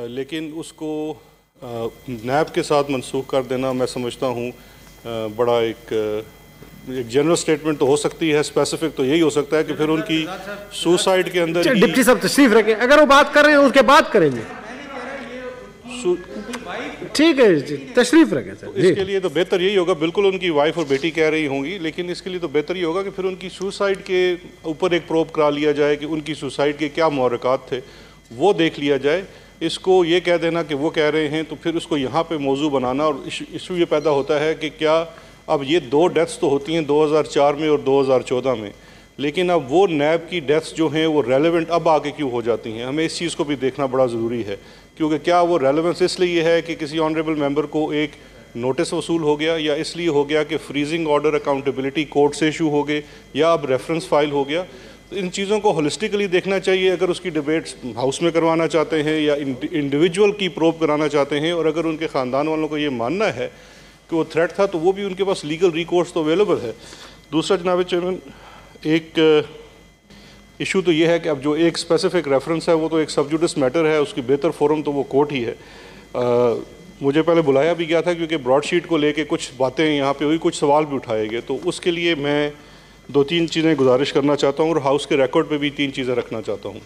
لیکن اس کو نیب کے ساتھ منسوخ کر دینا میں سمجھتا ہوں بڑا ایک جنرل سٹیٹمنٹ تو ہو سکتی ہے، اسپیسیفک تو یہی ہو سکتا ہے کہ پھر ان کی سوسائڈ کے اندر ڈپٹی صاحب تشریف رکھیں، اگر وہ بات کر رہے ہیں اس کے بعد کریں گے، ٹھیک ہے تشریف رکھیں سر۔ اس کے لیے تو بہتر یہی ہوگا، بالکل ان کی وائف اور بیٹی کہہ رہی ہوں گی، لیکن اس کے لیے تو بہتر یہ ہوگا کہ پھر ان کی سوسائڈ کے اوپر ایک پروب کرا لیا جائے کہ ان کی سوسائڈ کے کیا محرکات تھے، وہ دیکھ لیا جائے۔ اس کو یہ کہہ دینا کہ وہ کہہ رہے ہیں تو پھر اس کو یہاں پہ موضوع بنانا، اور ایشو یہ پیدا ہوتا ہے کہ کیا اب یہ 2 ڈیتھس تو ہوتی ہیں 2004 میں اور 2014 میں، لیکن اب وہ نیب کی ڈیتھس جو ہیں وہ ریلیونٹ اب آگے کیوں ہو جاتی ہیں؟ ہمیں اس چیز کو بھی دیکھنا بڑا ضروری ہے، کیونکہ کیا وہ ریلیونس اس لیے ہے کہ کسی آنریبل ممبر کو ایک نوٹس وصول ہو گیا، یا اس لیے ہو گیا کہ فریزنگ آرڈر اکاؤنٹیبلٹی کورٹ سے ایشو ہو گئے، یا اب ریفرنس فائل ہو گیا؟ ان چیزوں کو ہولسٹکلی دیکھنا چاہیے اگر اس کی ڈیبیٹس ہاؤس میں کروانا چاہتے ہیں یا انڈیویجول کی پروب کرانا چاہتے ہیں، اور اگر ان کے خاندان والوں کو یہ ماننا ہے کہ وہ تھریٹ تھا تو وہ بھی ان کے پاس لیگل ریکورس تو اویلیبل ہے۔ دوسرا جناب چیئرمین، ایک ایشو تو یہ ہے کہ اب جو ایک اسپیسیفک ریفرنس ہے وہ تو ایک سب جوڈس میٹر ہے، اس کی بہتر فورم تو وہ کورٹ ہی ہے۔ مجھے پہلے بلایا بھی گیا تھا کیونکہ براڈ شیٹ کو لے کے کچھ باتیں یہاں پہ ہوئی، کچھ سوال بھی اٹھائے گئے، تو اس کے لیے میں 2-3 چیزیں گزارش کرنا چاہتا ہوں اور ہاؤس کے ریکارڈ پہ بھی 3 چیزیں رکھنا چاہتا ہوں۔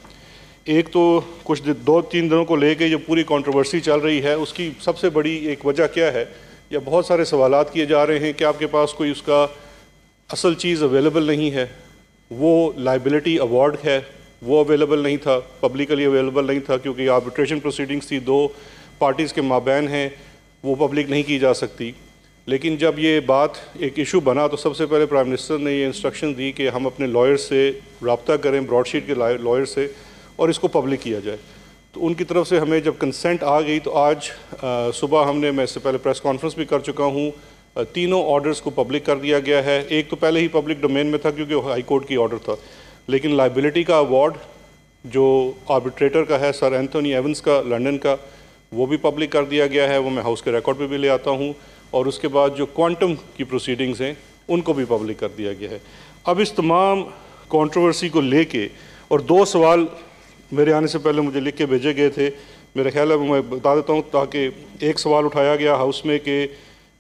ایک تو کچھ 2-3 دنوں کو لے کے جو پوری کنٹروورسی چل رہی ہے اس کی سب سے بڑی ایک وجہ کیا ہے، یا بہت سارے سوالات کیے جا رہے ہیں کہ آپ کے پاس کوئی اس کا اصل چیز اویلیبل نہیں ہے، وہ لائبلٹی ایوارڈ ہے وہ اویلیبل نہیں تھا، پبلکلی اویلیبل نہیں تھا کیونکہ آربیٹریشن پروسیڈنگز تھی 2 پارٹیز کے مابین ہیں، وہ پبلک نہیں کی جا سکتی۔ لیکن جب یہ بات ایک ایشو بنا تو سب سے پہلے پرائم منسٹر نے یہ انسٹرکشن دی کہ ہم اپنے لائر سے رابطہ کریں، براڈ شیٹ کے لائر سے، اور اس کو پبلک کیا جائے۔ تو ان کی طرف سے ہمیں جب کنسنٹ آ گئی تو آج صبح ہم نے، میں اس سے پہلے پریس کانفرنس بھی کر چکا ہوں، 3 آرڈرز کو پبلک کر دیا گیا ہے۔ ایک تو پہلے ہی پبلک ڈومین میں تھا کیونکہ ہائی کورٹ کی آرڈر تھا، لیکن لائبلٹی کا ایوارڈ جو آربیٹریٹر کا ہے سر اینتھونی ایونز کا لنڈن کا، وہ بھی پبلک کر دیا گیا ہے، وہ میں ہاؤس کے ریکارڈ پہ بھی لے آتا ہوں، اور اس کے بعد جو کوانٹم کی پروسیڈنگز ہیں ان کو بھی پبلک کر دیا گیا ہے۔ اب اس تمام کنٹروورسی کو لے کے، اور 2 سوال میرے آنے سے پہلے مجھے لکھ کے بھیجے گئے تھے، میرا خیال ہے میں بتا دیتا ہوں تاکہ ایک سوال اٹھایا گیا ہاؤس میں کہ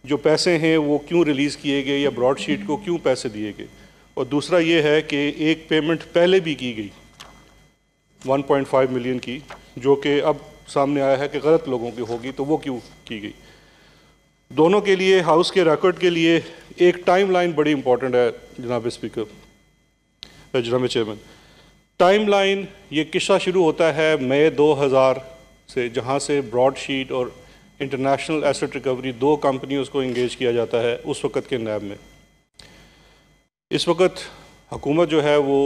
جو پیسے ہیں وہ کیوں ریلیز کیے گئے یا براڈ شیٹ کو کیوں پیسے دیے گئے، اور دوسرا یہ ہے کہ ایک پیمنٹ پہلے بھی کی گئی 1.5 ملین کی، جو کہ اب سامنے آیا ہے کہ غلط لوگوں کی ہوگی، تو وہ کیوں کی گئی؟ دونوں کے لیے ہاؤس کے ریکارڈ کے لیے ایک ٹائم لائن بڑی امپورٹنٹ ہے جناب اسپیکر، جناب چیئرمین۔ ٹائم لائن، یہ قصہ شروع ہوتا ہے مئی 2000 سے، جہاں سے براڈ شیٹ اور انٹرنیشنل ایسٹ ریکوری 2 کمپنیوں کو انگیج کیا جاتا ہے اس وقت کے نیب میں۔ اس وقت حکومت جو ہے وہ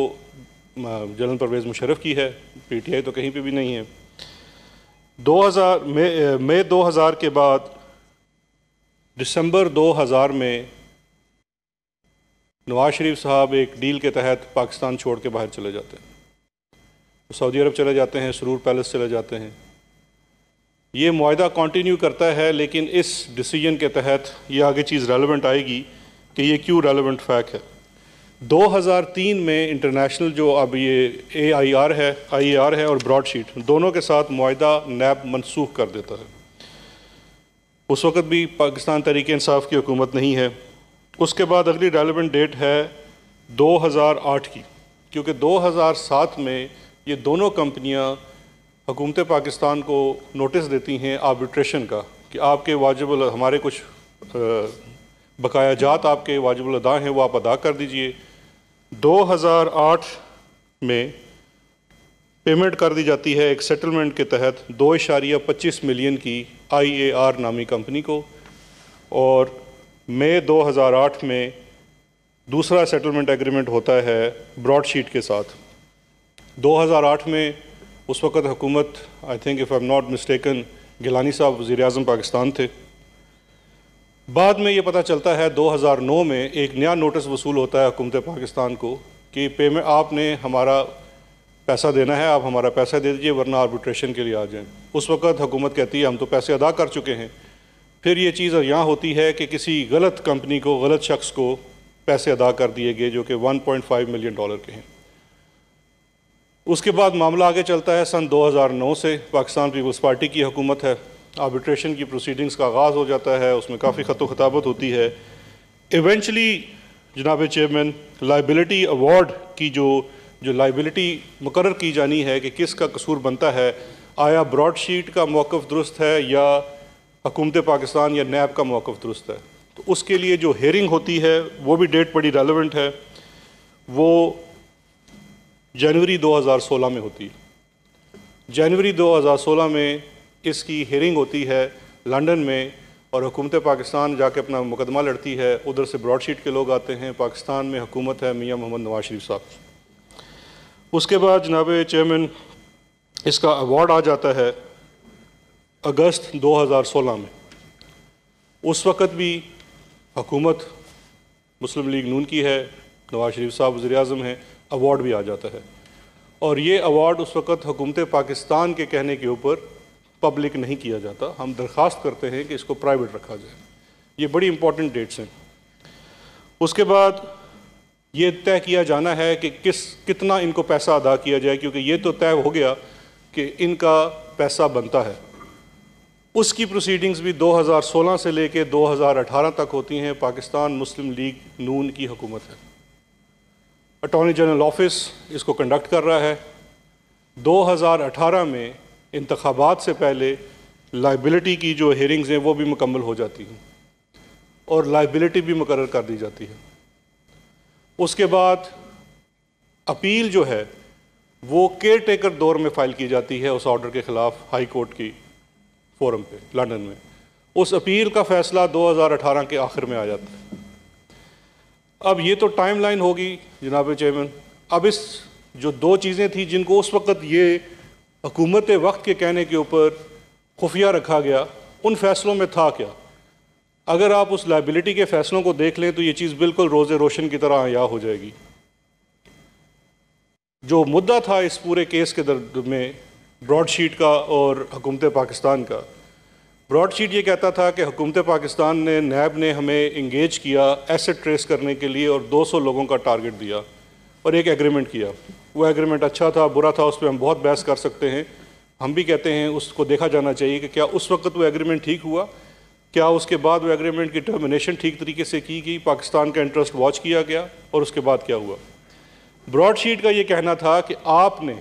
جنرل پرویز مشرف کی ہے، پی ٹی آئی تو کہیں پہ بھی نہیں ہے۔ مئی 2000 کے بعد دسمبر 2000 میں نواز شریف صاحب ایک ڈیل کے تحت پاکستان چھوڑ کے باہر چلے جاتے ہیں، سعودی عرب چلے جاتے ہیں، سرور پیلس چلے جاتے ہیں۔ یہ معاہدہ کنٹینیو کرتا ہے، لیکن اس ڈیسیجن کے تحت یہ آگے چیز ریلیونٹ آئے گی کہ یہ کیوں ریلیونٹ فیکٹ ہے۔ 2003 میں انٹرنیشنل جو اب یہ آئی اے آر ہے اور براڈ شیٹ دونوں کے ساتھ معاہدہ نیب منسوخ کر دیتا ہے۔ اس وقت بھی پاکستان تحریک انصاف کی حکومت نہیں ہے۔ اس کے بعد اگلی ریلیونٹ ڈیٹ ہے 2008 کی، کیونکہ 2007 میں یہ دونوں کمپنیاں حکومت پاکستان کو نوٹس دیتی ہیں آربیٹریشن کا کہ آپ کے واجب ہمارے کچھ بقایا جات آپ کے واجب الادا ہیں، وہ آپ ادا کر دیجئے۔ 2008 میں پیمنٹ کر دی جاتی ہے ایک سیٹلمنٹ کے تحت 2.25 ملین کی آئی اے آر نامی کمپنی کو، اور مئی 2008 میں دوسرا سیٹلمنٹ ایگریمنٹ ہوتا ہے براڈ شیٹ کے ساتھ۔ 2008 میں اس وقت حکومت I think if I am not mistaken Gilani صاحب وزیر اعظم پاکستان تھے۔ بعد میں یہ پتہ چلتا ہے 2009 میں ایک نیا نوٹس وصول ہوتا ہے حکومت پاکستان کو کہ پیمنٹ آپ نے ہمارا پیسہ دینا ہے، آپ ہمارا پیسہ دے دیجئے ورنہ آربیٹریشن کے لیے آ جائیں۔ اس وقت حکومت کہتی ہے ہم تو پیسے ادا کر چکے ہیں۔ پھر یہ چیز یہاں ہوتی ہے کہ کسی غلط کمپنی کو، غلط شخص کو پیسے ادا کر دیے گئے جو کہ $1.5 ملین کے ہیں۔ اس کے بعد معاملہ آگے چلتا ہے سن 2009 سے پاکستان پیپلز پارٹی کی حکومت ہے، آربیٹریشن کی پروسیڈنگز کا آغاز ہو جاتا ہے، اس میں کافی خط و خطابت ہوتی ہے۔ ایونچولی جناب چیئرمین لائبلٹی ایوارڈ کی جو لائبلٹی مقرر کی جانی ہے کہ کس کا قصور بنتا ہے، آیا براڈ شیٹ کا موقف درست ہے یا حکومت پاکستان یا نیب کا موقف درست ہے، تو اس کے لیے جو ہیئرنگ ہوتی ہے وہ بھی ڈیٹ بڑی ریلیونٹ ہے، وہ جنوری 2016 میں ہوتی ہے۔ جنوری 2016 میں اس کی ہیئرنگ ہوتی ہے لنڈن میں، اور حکومت پاکستان جا کے اپنا مقدمہ لڑتی ہے، ادھر سے براڈ شیٹ کے لوگ آتے ہیں، پاکستان میں حکومت ہے میاں محمد نواز شریف صاحب۔ اس کے بعد جناب چیئرمین اس کا ایوارڈ آ جاتا ہے اگست 2016 میں۔ اس وقت بھی حکومت مسلم لیگ نون کی ہے، نواز شریف صاحب وزیر اعظم ہیں، ایوارڈ بھی آ جاتا ہے، اور یہ ایوارڈ اس وقت حکومت پاکستان کے کہنے کے اوپر پبلک نہیں کیا جاتا، ہم درخواست کرتے ہیں کہ اس کو پرائیویٹ رکھا جائے۔ یہ بڑی امپورٹنٹ ڈیٹس ہیں۔ اس کے بعد یہ طے کیا جانا ہے کہ کتنا ان کو پیسہ ادا کیا جائے، کیونکہ یہ تو طے ہو گیا کہ ان کا پیسہ بنتا ہے۔ اس کی پروسیڈنگز بھی 2016 سے لے کے 2018 تک ہوتی ہیں، پاکستان مسلم لیگ نون کی حکومت ہے۔ اٹارنی جنرل آفس اس کو کنڈکٹ کر رہا ہے۔ 2018 میں انتخابات سے پہلے لائبلٹی کی جو ہیئرنگز ہیں وہ بھی مکمل ہو جاتی ہیں اور لائبلٹی بھی مقرر کر دی جاتی ہے۔ اس کے بعد اپیل جو ہے وہ کیئر ٹیکر دور میں فائل کی جاتی ہے اس آرڈر کے خلاف ہائی کورٹ کی فورم پہ لندن میں۔ اس اپیل کا فیصلہ 2018 کے آخر میں آ جاتا ہے۔ اب یہ تو ٹائم لائن ہوگی جناب چیئرمین۔ اب اس جو دو چیزیں تھیں جن کو اس وقت یہ حکومت وقت کے کہنے کے اوپر خفیہ رکھا گیا، ان فیصلوں میں تھا کیا؟ اگر آپ اس لائبلٹی کے فیصلوں کو دیکھ لیں تو یہ چیز بالکل روز روشن کی طرح عیاں ہو جائے گی۔ جو مدعا تھا اس پورے کیس کے درد میں براڈ شیٹ کا اور حکومت پاکستان کا، براڈ شیٹ یہ کہتا تھا کہ حکومت پاکستان نے نیب نے ہمیں انگیج کیا ایسٹ ٹریس کرنے کے لیے اور 200 لوگوں کا ٹارگٹ دیا اور ایک ایگریمنٹ کیا۔ وہ ایگریمنٹ اچھا تھا برا تھا اس پہ ہم بہت بحث کر سکتے ہیں، ہم بھی کہتے ہیں اس کو دیکھا جانا چاہیے کہ کیا اس وقت وہ ایگریمنٹ ٹھیک ہوا، کیا اس کے بعد وہ ایگریمنٹ کی ٹرمینیشن ٹھیک طریقے سے کی گئی، پاکستان کا انٹرسٹ واچ کیا گیا، اور اس کے بعد کیا ہوا۔ براڈ شیٹ کا یہ کہنا تھا کہ آپ نے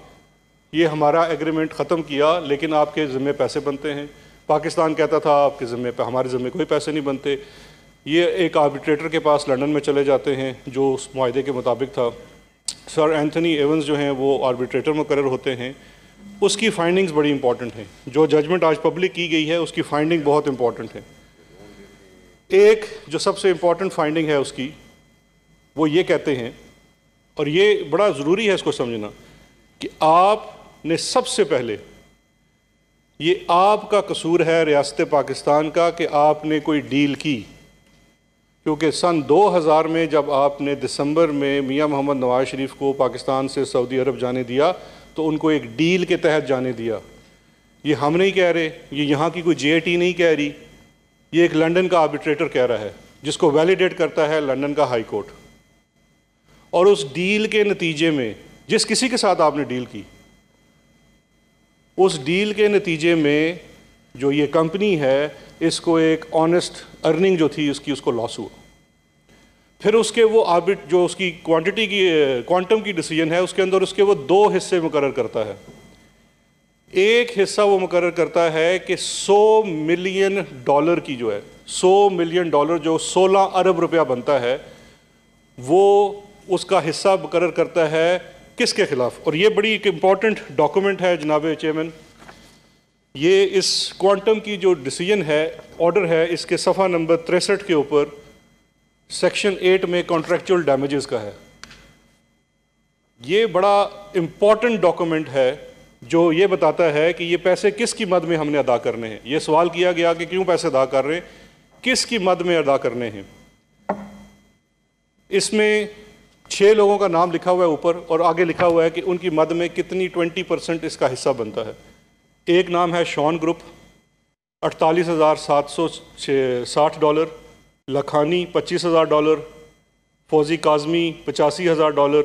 یہ ہمارا ایگریمنٹ ختم کیا لیکن آپ کے ذمے پیسے بنتے ہیں۔ پاکستان کہتا تھا آپ کے ذمے پہ ہمارے ذمے کوئی پیسے نہیں بنتے۔ یہ ایک آربیٹریٹر کے پاس لندن میں چلے جاتے ہیں جو اس معاہدے کے مطابق تھا۔ سر اینتھنی ایونز جو ہیں وہ آربیٹریٹر مقرر ہوتے ہیں۔ اس کی فائنڈنگز بڑی امپورٹنٹ ہیں، جو ججمنٹ آج پبلک کی گئی ہے اس کی فائنڈنگ بہت امپورٹنٹ ہے۔ ایک جو سب سے امپورٹنٹ فائنڈنگ ہے اس کی، وہ یہ کہتے ہیں، اور یہ بڑا ضروری ہے اس کو سمجھنا، کہ آپ نے سب سے پہلے، یہ آپ کا قصور ہے ریاست پاکستان کا کہ آپ نے کوئی ڈیل کی، کیونکہ سن 2000 میں جب آپ نے دسمبر میں میاں محمد نواز شریف کو پاکستان سے سعودی عرب جانے دیا تو ان کو ایک ڈیل کے تحت جانے دیا۔ یہ ہم نہیں کہہ رہے، یہ یہاں کی کوئی جے اے ٹی نہیں کہہ رہی، یہ ایک لندن کا آربیٹریٹر کہہ رہا ہے جس کو ویلیڈیٹ کرتا ہے لندن کا ہائی کورٹ۔ اور اس ڈیل کے نتیجے میں جس کسی کے ساتھ آپ نے ڈیل کی، اس ڈیل کے نتیجے میں جو یہ کمپنی ہے اس کو ایک آنیسٹ ارننگ جو تھی اس کو لاس ہوا۔ پھر اس کے وہ جو اس کی کوانٹٹی کی کوانٹم کی ڈیسیجن ہے اس کے اندر اس کے وہ دو حصے مقرر کرتا ہے۔ ایک حصہ وہ مقرر کرتا ہے کہ $100 ملین کی جو ہے $100 ملین جو 16 ارب روپیہ بنتا ہے، وہ اس کا حصہ مقرر کرتا ہے کس کے خلاف؟ اور یہ بڑی ایک امپورٹنٹ ڈاکومنٹ ہے جناب چیئرمین۔ یہ اس کوانٹم کی جو ڈیسیجن ہے، آرڈر ہے، اس کے صفحہ نمبر 63 کے اوپر سیکشن 8 میں کانٹریکچول ڈیمیجز کا ہے۔ یہ بڑا امپورٹنٹ ڈاکومنٹ ہے جو یہ بتاتا ہے کہ یہ پیسے کس کی مد میں ہم نے ادا کرنے ہیں۔ یہ سوال کیا گیا کہ کیوں پیسے ادا کر رہے ہیں، کس کی مد میں ادا کرنے ہیں۔ اس میں 6 لوگوں کا نام لکھا ہوا ہے اوپر، اور آگے لکھا ہوا ہے کہ ان کی مد میں کتنی 20% اس کا حصہ بنتا ہے۔ ایک نام ہے شان گروپ، $48,760، لکھانی $25,000، فوزی کاظمی $85,000،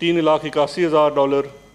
$3,81,000,